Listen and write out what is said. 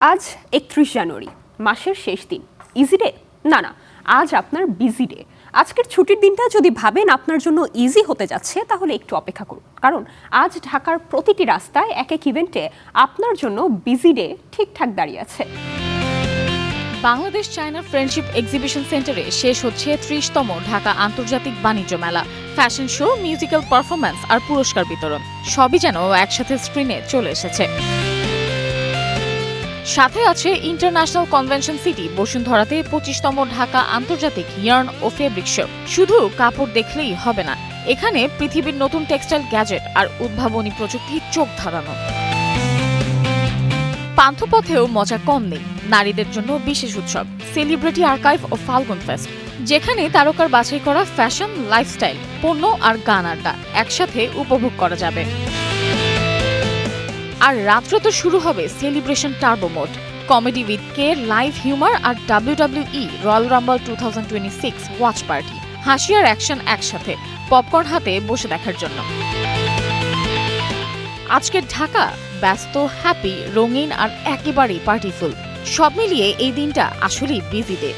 আজ ৩১ জানুয়ারি, মাসের শেষ দিন। Easy day? না, আজ আপনার বিজি ডে। আজকের ছুটির দিনটা যদি ভাবেন আপনার জন্য ইজি হতে যাচ্ছে, তাহলে একটু অপেক্ষা করুন, কারণ আজ ঢাকার প্রতিটি রাস্তায় এক এক ইভেন্টে আপনার জন্য বিজি ডে ঠিকঠাক দাঁড়িয়ে আছে। বাংলাদেশ চায়না ফ্রেন্ডশিপ এক্সিবিশন সেন্টারে শেষ হচ্ছে ৩০তম ঢাকা আন্তর্জাতিক বাণিজ্য মেলা। ফ্যাশন শো, মিউজিক্যাল পারফরম্যান্স আর পুরস্কার বিতরণ সবই যেন একসাথে স্ক্রিনে চলে এসেছে। সাথে আছে ইন্টারন্যাশনাল কনভেনশন সিটি বসুন্ধরাতে ২৫তম ঢাকা আন্তর্জাতিক ইয়ার্ন ও ফেব্রিক শো। শুধু কাপড় দেখলেই হবে না, এখানে পৃথিবীর নতুন টেক্সটাইল গ্যাজেট আর উদ্ভাবনী প্রযুক্তি চোখ ধাঁধানো। পান্থপথেও মজা কম নেই, নারীদের জন্য বিশেষ উৎসব সেলিব্রিটি আর্কাইভ ও ফাল্গুন ফেস্ট, যেখানে তারকার বাছাই করা ফ্যাশন, লাইফস্টাইল, পণ্য আর গান আড্ডা একসাথে উপভোগ করা যাবে। আর রাত্রে তো শুরু হবে celebration turbo mode, comedy with K, live humour আর WWE royal rumble 2026 watch party. হাসি আর অ্যাকশন একসাথে, পপকর্ন হাতে বসে দেখার জন্য। আজকের ঢাকা ব্যস্ত, হ্যাপি, রঙিন আর একেবারেই পার্টিফুল। সব মিলিয়ে এই দিনটা আসলেই বিজি ডে।